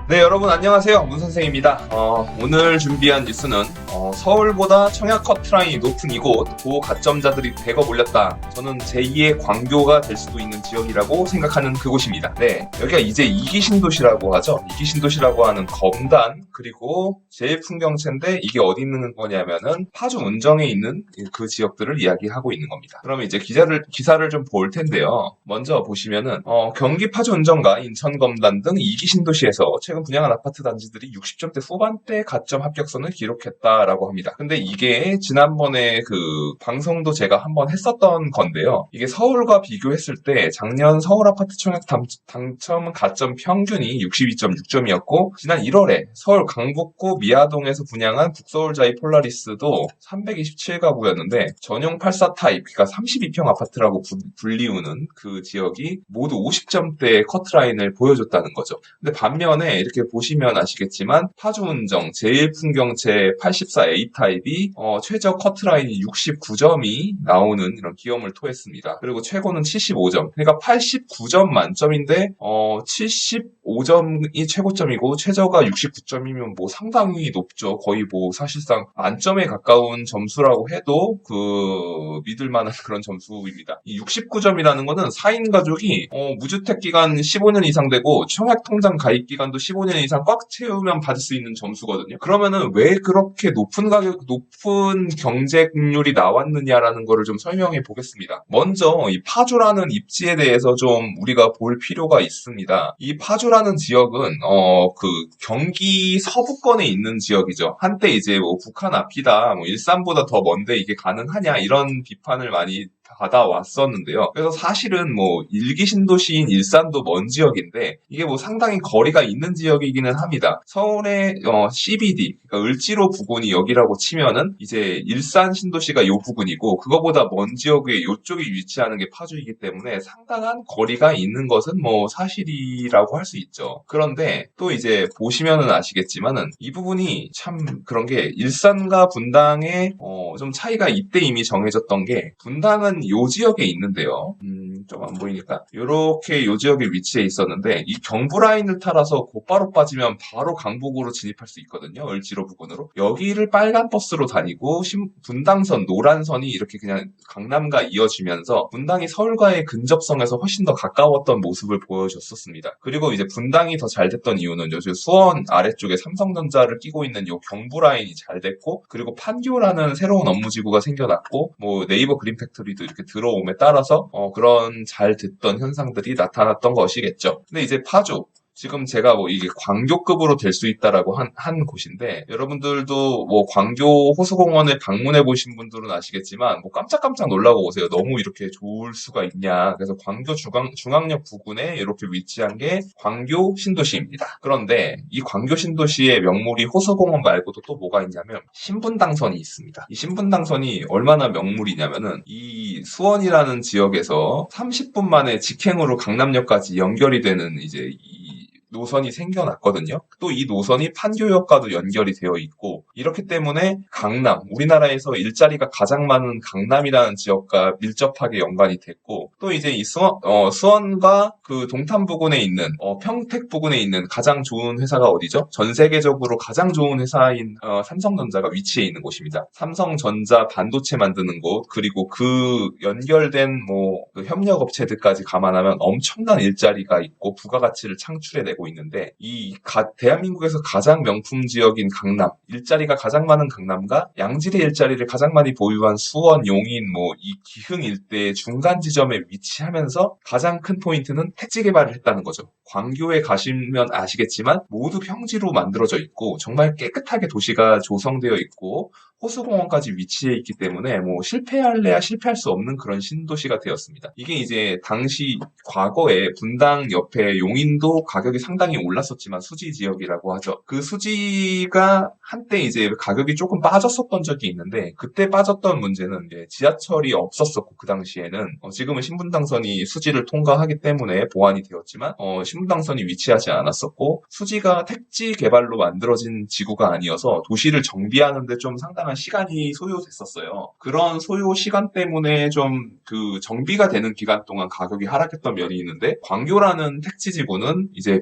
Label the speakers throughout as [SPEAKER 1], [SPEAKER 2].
[SPEAKER 1] 네, 여러분 안녕하세요. 문 선생입니다. 오늘 준비한 뉴스는 서울보다 청약 커트라인이 높은 이곳 고가점자들이 대거 몰렸다. 저는 제2의 광교가 될 수도 있는 지역이라고 생각하는 그곳입니다. 네, 여기가 이제 이기 신도시라고 하죠. 이기 신도시라고 하는 검단 그리고 제일 풍경채인데 이게 어디 있는 거냐면은 파주 운정에 있는 그 지역들을 이야기하고 있는 겁니다. 그러면 이제 기사를 좀 볼 텐데요. 먼저 보시면은 경기 파주 운정과 인천 검단 등 이기 신도시에서 최근 분양한 아파트 단지들이 60점대 후반대 가점 합격선을 기록했다라고 합니다. 근데 이게 지난번에 그 방송도 제가 한번 했었던 건데요. 이게 서울과 비교했을 때 작년 서울 아파트 청약 당첨 가점 평균이 62.6점이었고 지난 1월에 서울 강북구 미아동에서 분양한 북서울자이 폴라리스도 327가구였는데 전용 84 타입, 그러니까 32평 아파트라고 불리우는 그 지역이 모두 50점대 커트라인을 보여줬다는 거죠. 근데 반면에 이렇게 보시면 아시겠지만 파주운정, 제일풍경채 84A 타입이 최저 커트라인이 69점이 나오는 이런 기염을 토했습니다. 그리고 최고는 75점. 그러니까 89점 만점인데 75점이 최고점이고 최저가 69점이면 뭐 상당히 높죠. 거의 뭐 사실상 만점에 가까운 점수라고 해도 믿을 만한 그런 점수입니다. 이 69점이라는 거는 4인 가족이 무주택 기간 15년 이상 되고 청약 통장 가입 기간도 15년 이상 꽉 채우면 받을 수 있는 점수거든요. 그러면은 왜 그렇게 높은 경쟁률이 나왔느냐라는 거를 좀 설명해 보겠습니다. 먼저 이 파주라는 입지에 대해서 좀 우리가 볼 필요가 있습니다. 이 파주라는 지역은 그 경기 서부권에 있는 지역이죠. 한때 이제 뭐 북한 앞이다, 뭐 일산보다 더 먼데 이게 가능하냐 이런 비판을 많이 받아왔었는데요. 그래서 사실은 뭐 일기 신도시인 일산도 먼 지역인데 이게 뭐 상당히 거리가 있는 지역이기는 합니다. 서울의 CBD, 그러니까 을지로 부근이 여기라고 치면은 이제 일산 신도시가 요 부근이고 그거보다 먼 지역에 요쪽이 위치하는 게 파주이기 때문에 상당한 거리가 있는 것은 뭐 사실이라고 할 수 있죠. 그런데 또 이제 보시면은 아시겠지만은 이 부분이 참 그런 게 일산과 분당의 좀 차이가 이때 이미 정해졌던 게 분당은 요 지역에 있는데요. 좀 안 보이니까 요렇게 요 지역에 위치해 있었는데 이 경부 라인을 따라서 곧바로 빠지면 바로 강북으로 진입할 수 있거든요. 을지로 부근으로. 여기를 빨간 버스로 다니고 분당선 노란선이 이렇게 그냥 강남과 이어지면서 분당이 서울과의 근접성에서 훨씬 더 가까웠던 모습을 보여줬었습니다. 그리고 이제 분당이 더 잘 됐던 이유는 요즘 수원 아래쪽에 삼성전자를 끼고 있는 요 경부 라인이 잘 됐고 그리고 판교라는 새로운 업무지구가 생겨났고 뭐 네이버 그린팩토리도 이렇게 들어옴에 따라서 그런 잘 됐던 현상들이 나타났던 것이겠죠. 근데 이제 파주 지금 제가 뭐 이게 광교급으로 될 수 있다라고 한 곳인데 여러분들도 뭐 광교 호수공원을 방문해 보신 분들은 아시겠지만 뭐 깜짝깜짝 놀라고 오세요. 너무 이렇게 좋을 수가 있냐. 그래서 광교 중앙역 부근에 이렇게 위치한 게 광교 신도시입니다. 그런데 이 광교 신도시의 명물이 호수공원 말고도 또 뭐가 있냐면 신분당선이 있습니다. 이 신분당선이 얼마나 명물이냐면은 이 수원이라는 지역에서 30분 만에 직행으로 강남역까지 연결이 되는 이제 이 노선이 생겨났거든요. 또 이 노선이 판교역과도 연결이 되어 있고 이렇기 때문에 강남, 우리나라에서 일자리가 가장 많은 강남이라는 지역과 밀접하게 연관이 됐고 또 이제 이 수원과 그 동탄 부근에 있는 평택 부근에 있는 가장 좋은 회사가 어디죠? 전 세계적으로 가장 좋은 회사인 삼성전자가 위치해 있는 곳입니다. 삼성전자 반도체 만드는 곳 그리고 그 연결된 그 협력 업체들까지 감안하면 엄청난 일자리가 있고 부가가치를 창출해내고 있는데 대한민국에서 가장 명품 지역인 강남, 일자리가 가장 많은 강남과 양질의 일자리를 가장 많이 보유한 수원, 용인, 이 기흥 일대의 중간 지점에 위치하면서 가장 큰 포인트는 택지 개발을 했다는 거죠. 광교에 가시면 아시겠지만 모두 평지로 만들어져 있고 정말 깨끗하게 도시가 조성되어 있고 호수공원까지 위치해 있기 때문에 실패할래야 실패할 수 없는 그런 신도시가 되었습니다. 이게 이제 당시 과거에 분당 옆에 용인도 가격이 상당히 올랐었지만 수지 지역이라고 하죠. 그 수지가 한때 이제 가격이 조금 빠졌었던 적이 있는데 그때 빠졌던 문제는 이제 지하철이 없었었고 그 당시에는 지금은 신분당선이 수지를 통과하기 때문에 보완이 되었지만 신분당선이 위치하지 않았었고 수지가 택지 개발로 만들어진 지구가 아니어서 도시를 정비하는데 좀 상당한 시간이 소요됐었어요. 그런 소요 시간 때문에 좀 그 정비가 되는 기간 동안 가격이 하락했던 면이 있는데 광교라는 택지지구는 이제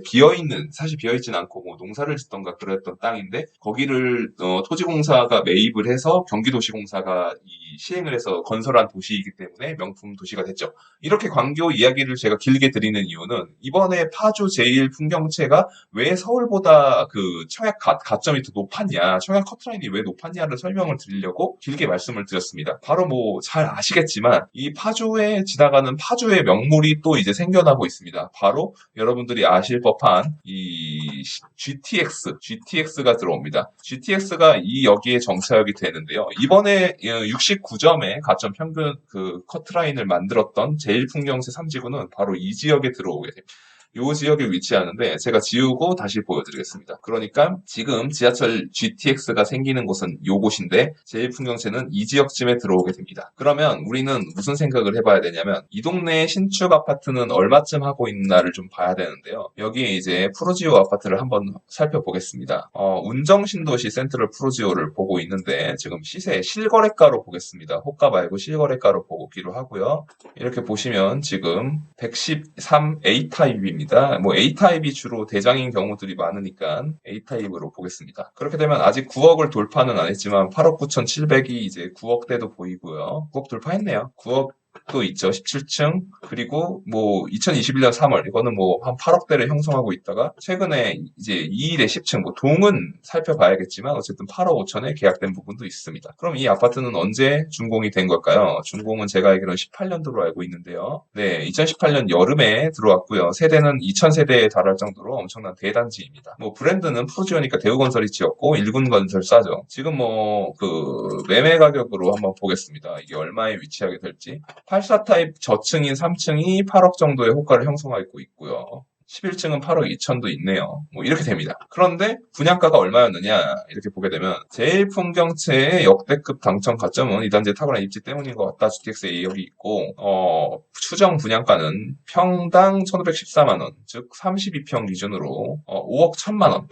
[SPEAKER 1] 사실 비어있진 않고 뭐 농사를 짓던가 그랬던 땅인데 거기를 토지공사가 매입을 해서 경기도시공사가 이 시행을 해서 건설한 도시이기 때문에 명품 도시가 됐죠. 이렇게 광교 이야기를 제가 길게 드리는 이유는 이번에 파주 제1풍경채가 왜 서울보다 그 청약 가점이 더 높았냐, 청약 커트라인이 왜 높았냐를 설명을 드리려고 길게 말씀을 드렸습니다. 바로 뭐 잘 아시겠지만 이 파주에 지나가는 파주의 명물이 또 이제 생겨나고 있습니다. 바로 여러분들이 아실 법한 이 GTX가 들어옵니다. GTX가 이 여기에 정차역이 되는데요. 이번에 69점의 가점 평균 그 커트라인을 만들었던 제1풍경채 3지구는 바로 이 지역에 들어오게 됩니다. 이 지역에 위치하는데 제가 지우고 다시 보여드리겠습니다. 그러니까 지금 지하철 GTX가 생기는 곳은 요곳인데 제1풍경채는 이 지역쯤에 들어오게 됩니다. 그러면 우리는 무슨 생각을 해봐야 되냐면 이 동네의 신축 아파트는 얼마쯤 하고 있나를 좀 봐야 되는데요. 여기에 이제 프로지오 아파트를 한번 살펴보겠습니다. 운정신도시 센트럴 프로지오를 보고 있는데 지금 시세 실거래가로 보겠습니다. 호가 말고 실거래가로 보기로 하고요. 이렇게 보시면 지금 113 A타입입니다. 뭐 A타입이 주로 대장인 경우들이 많으니까 A타입으로 보겠습니다. 그렇게 되면 아직 9억을 돌파는 안 했지만 8억 9,700이 이제 9억대도 보이고요. 9억 돌파했네요. 9억 또 있죠. 17층. 그리고 뭐 2021년 3월 이거는 뭐 한 8억대를 형성하고 있다가 최근에 이제 2일에 10층 뭐 동은 살펴봐야겠지만 어쨌든 8억 5천에 계약된 부분도 있습니다. 그럼 이 아파트는 언제 준공이 된 걸까요? 준공은 제가 알기로는 18년도로 알고 있는데요. 네, 2018년 여름에 들어왔고요. 세대는 2000세대에 달할 정도로 엄청난 대단지입니다. 뭐 브랜드는 프로지오니까 대우건설이 지었고 일군건설 싸죠. 지금 뭐 그 매매 가격으로 한번 보겠습니다. 이게 얼마에 위치하게 될지. 84타입 저층인 3층이 8억 정도의 호가를 형성하고 있고요. 11층은 8억 2천도 있네요. 뭐 이렇게 됩니다. 그런데 분양가가 얼마였느냐 이렇게 보게 되면 제1풍경채의 역대급 당첨 가점은 이 단지의 탁월한 입지 때문인 것 같다. GTX-A 여기 있고 추정 분양가는 평당 1,514만 원, 즉 32평 기준으로 5억 1천만 원.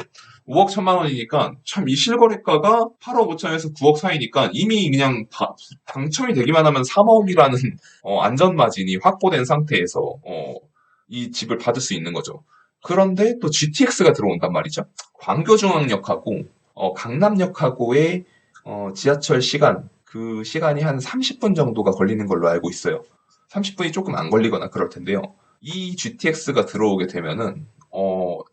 [SPEAKER 1] 5억 1천만 원이니까 참 이 실거래가가 8억 5천에서 9억 사이니까 이미 그냥 당첨이 되기만 하면 3억이라는 안전 마진이 확보된 상태에서 이 집을 받을 수 있는 거죠. 그런데 또 GTX가 들어온단 말이죠. 광교중앙역하고 강남역하고의 지하철 시간, 그 시간이 한 30분 정도가 걸리는 걸로 알고 있어요. 30분이 조금 안 걸리거나 그럴 텐데요. 이 GTX가 들어오게 되면은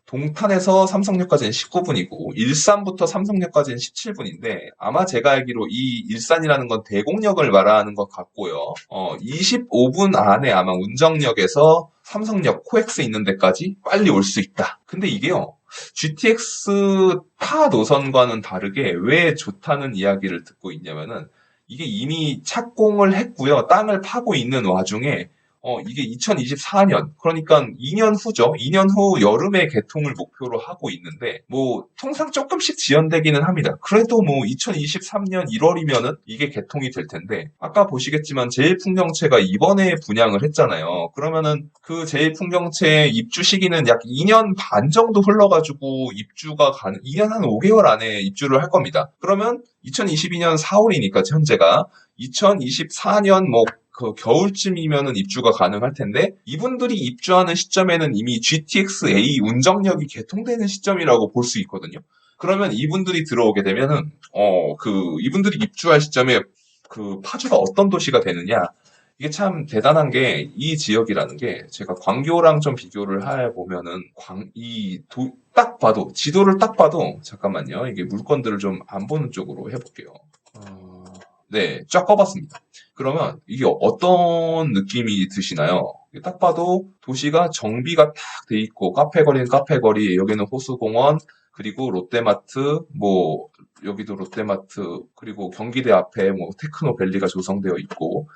[SPEAKER 1] 동탄에서 삼성역까지는 19분이고 일산부터 삼성역까지는 17분인데 아마 제가 알기로 이 일산이라는 건 대곡역을 말하는 것 같고요. 25분 안에 아마 운정역에서 삼성역 코엑스 있는 데까지 빨리 올 수 있다. 근데 이게요. GTX 타 노선과는 다르게 왜 좋다는 이야기를 듣고 있냐면은 이게 이미 착공을 했고요. 땅을 파고 있는 와중에 이게 2024년, 그러니까 2년 후죠. 2년 후 여름에 개통을 목표로 하고 있는데, 뭐, 통상 조금씩 지연되기는 합니다. 그래도 뭐, 2023년 1월이면은 이게 개통이 될 텐데, 아까 보시겠지만 제1풍경채가 이번에 분양을 했잖아요. 그러면은 그 제1풍경채 입주 시기는 약 2년 반 정도 흘러가지고 2년 한 5개월 안에 입주를 할 겁니다. 그러면 2022년 4월이니까 현재가 2024년 그 겨울쯤이면은 입주가 가능할 텐데 이분들이 입주하는 시점에는 이미 GTX-A 운정역이 개통되는 시점이라고 볼 수 있거든요. 그러면 이분들이 들어오게 되면은 이분들이 입주할 시점에 그 파주가 어떤 도시가 되느냐 이게 참 대단한 게 이 지역이라는 게 제가 광교랑 좀 비교를 해보면은 딱 봐도 지도를 딱 봐도 잠깐만요 이게 물건들을 좀 안 보는 쪽으로 해볼게요. 네, 쫙 꺼봤습니다. 그러면 이게 어떤 느낌이 드시나요? 딱 봐도 도시가 정비가 탁 돼 있고 카페거리는 카페거리, 여기는 호수공원, 그리고 롯데마트, 뭐 여기도 롯데마트, 그리고 경기대 앞에 뭐 테크노밸리가 조성되어 있고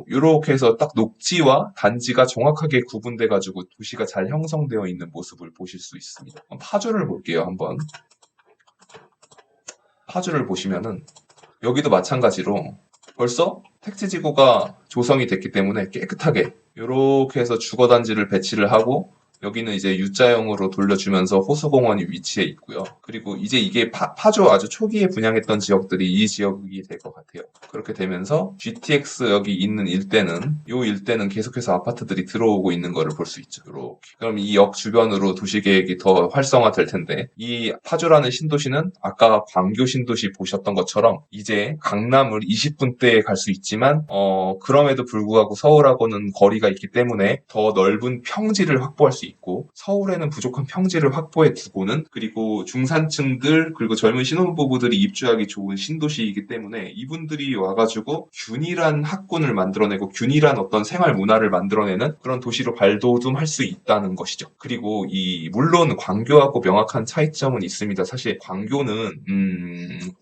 [SPEAKER 1] 이렇게 해서 딱 녹지와 단지가 정확하게 구분돼 가지고 도시가 잘 형성되어 있는 모습을 보실 수 있습니다. 파주를 볼게요, 한번. 파주를 보시면은 여기도 마찬가지로 벌써 택지지구가 조성이 됐기 때문에 깨끗하게 이렇게 해서 주거단지를 배치를 하고 여기는 이제 U자형으로 돌려주면서 호수공원이 위치해 있고요. 그리고 이제 이게 파주 아주 초기에 분양했던 지역들이 이 지역이 될 것 같아요. 그렇게 되면서 GTX 여기 있는 일대는 계속해서 아파트들이 들어오고 있는 거를 볼 수 있죠. 이렇게. 그럼 이 역 주변으로 도시계획이 더 활성화될 텐데 이 파주라는 신도시는 아까 광교 신도시 보셨던 것처럼 이제 강남을 20분대에 갈 수 있지만 그럼에도 불구하고 서울하고는 거리가 있기 때문에 더 넓은 평지를 확보할 수 있고 서울에는 부족한 평지를 확보해 두고는 그리고 중산층들 그리고 젊은 신혼부부들이 입주하기 좋은 신도시이기 때문에 이분들이 와가지고 균일한 학군을 만들어내고 균일한 어떤 생활 문화를 만들어내는 그런 도시로 발돋움할 수 있다는 것이죠. 그리고 물론 광교하고 명확한 차이점은 있습니다. 사실 광교는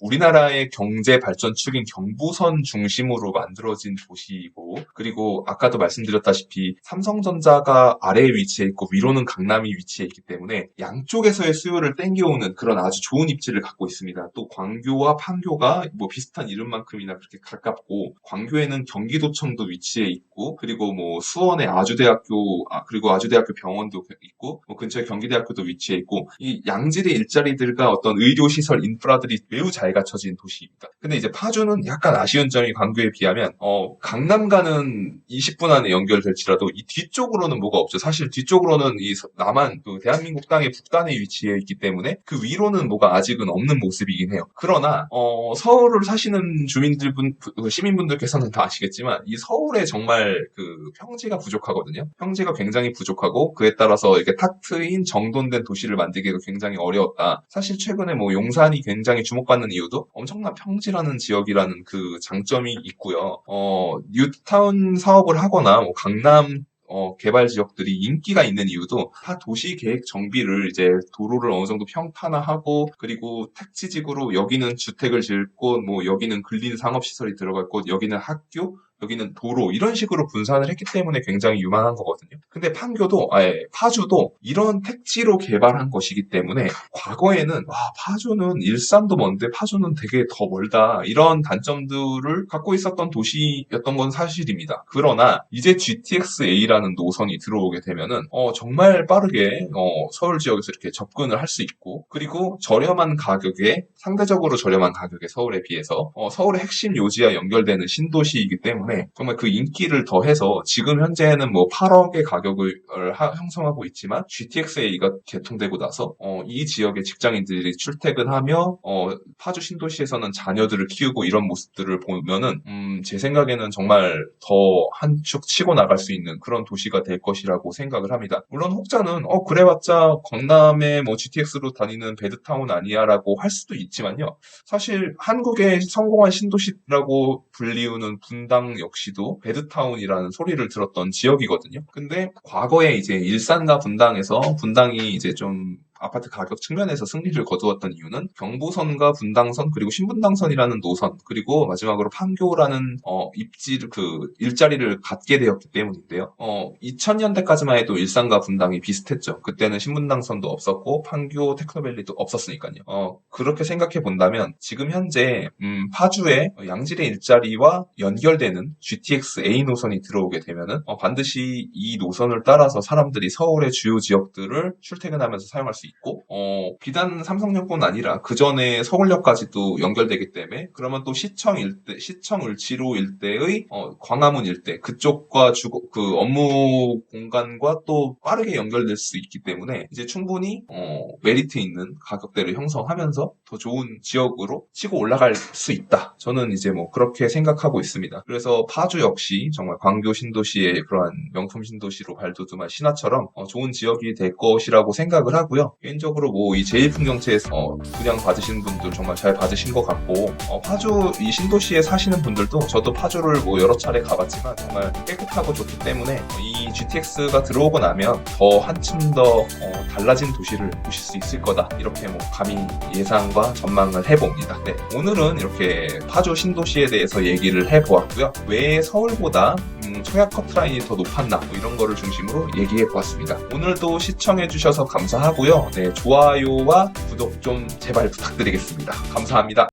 [SPEAKER 1] 우리나라의 경제 발전축인 경부선 중심으로 만들어진 도시이고 그리고 아까도 말씀드렸다시피 삼성전자가 아래에 위치해 있고 위로는 강남이 위치해 있기 때문에 양쪽에서의 수요를 땡겨오는 그런 아주 좋은 입지를 갖고 있습니다. 또 광교와 판교가 뭐 비슷한 이름만큼이나 그렇게 가깝고 광교에는 경기도청도 위치해 있고 그리고 뭐 수원에 아주대학교 그리고 아주대학교 병원도 있고 뭐 근처에 경기대학교도 위치해 있고 이 양질의 일자리들과 어떤 의료시설 인프라들이 매우 잘 갖춰진 도시입니다. 근데 이제 파주는 약간 아쉬운 점이 광교에 비하면 강남 가는 20분 안에 연결될지라도 이 뒤쪽으로는 뭐가 없죠. 사실 뒤쪽으로는 이 남한 대한민국 땅의 북단에 위치해 있기 때문에 그 위로는 뭐가 아직은 없는 모습이긴 해요. 그러나 서울을 사시는 시민분들께서는 다 아시겠지만 이 서울에 정말 그 평지가 부족하거든요. 평지가 굉장히 부족하고 그에 따라서 이렇게 탁 트인 정돈된 도시를 만들기가 굉장히 어려웠다. 사실 최근에 뭐 용산이 굉장히 주목받는 이유도 엄청난 평지라는 지역이라는 그 장점이 있고요. 뉴타운 사업을 하거나 뭐 강남 개발 지역들이 인기가 있는 이유도 다 도시 계획 정비를 이제 도로를 어느 정도 평탄화하고 그리고 택지지구로 여기는 주택을 짓고 뭐 여기는 근린 상업시설이 들어가 있고 여기는 학교 여기는 도로 이런 식으로 분산을 했기 때문에 굉장히 유망한 거거든요. 근데 파주도 이런 택지로 개발한 것이기 때문에 과거에는 파주는 일산도 먼데 파주는 되게 더 멀다 이런 단점들을 갖고 있었던 도시였던 건 사실입니다. 그러나 이제 GTX-A라는 노선이 들어오게 되면은 정말 빠르게 서울 지역에서 이렇게 접근을 할 수 있고 그리고 상대적으로 저렴한 가격에 서울에 비해서 서울의 핵심 요지와 연결되는 신도시이기 때문에 정말 그 인기를 더해서 지금 현재는 뭐 8억의 가격을 형성하고 있지만 GTX-A가 개통되고 나서 이 지역의 직장인들이 출퇴근하며 파주 신도시에서는 자녀들을 키우고 이런 모습들을 보면은 제 생각에는 정말 더 한 축 치고 나갈 수 있는 그런 도시가 될 것이라고 생각을 합니다. 물론 혹자는 그래봤자 강남에 뭐 GTX로 다니는 배드타운 아니야라고 할 수도 있지만요. 사실 한국의 성공한 신도시라고 불리우는 분당 역시도 배드타운이라는 소리를 들었던 지역이거든요. 근데 과거에 이제 일산과 분당이 이제 좀 아파트 가격 측면에서 승리를 거두었던 이유는 경부선과 분당선 그리고 신분당선이라는 노선 그리고 마지막으로 판교라는 일자리를 갖게 되었기 때문인데요. 2000년대까지만 해도 일산과 분당이 비슷했죠. 그때는 신분당선도 없었고 판교 테크노밸리도 없었으니까요. 그렇게 생각해 본다면 지금 현재 파주의 양질의 일자리와 연결되는 GTX-A 노선이 들어오게 되면은 반드시 이 노선을 따라서 사람들이 서울의 주요 지역들을 출퇴근하면서 사용할 수 있고 비단 삼성역뿐 아니라 그 전에 서울역까지도 연결되기 때문에 그러면 또 시청 을지로 일대의 광화문 일대 그쪽과 그 업무 공간과 또 빠르게 연결될 수 있기 때문에 이제 충분히 메리트 있는 가격대를 형성하면서 더 좋은 지역으로 치고 올라갈 수 있다. 저는 이제 뭐 그렇게 생각하고 있습니다. 그래서 파주 역시 정말 광교 신도시의 그러한 명품 신도시로 발돋움할 신화처럼 좋은 지역이 될 것이라고 생각을 하고요. 개인적으로 뭐 이 제1풍경채에서 분양 받으신 분들 정말 잘 받으신 것 같고 파주 이 신도시에 사시는 분들도 저도 파주를 뭐 여러 차례 가봤지만 정말 깨끗하고 좋기 때문에 이 GTX가 들어오고 나면 더 한층 더 달라진 도시를 보실 수 있을 거다 이렇게 뭐 감히 예상과 전망을 해봅니다. 네, 오늘은 이렇게 파주 신도시에 대해서 얘기를 해보았고요. 왜 서울보다 청약 커트라인이 더 높았나 뭐 이런 거를 중심으로 얘기해보았습니다. 오늘도 시청해주셔서 감사하고요. 네, 좋아요와 구독 좀 제발 부탁드리겠습니다. 감사합니다.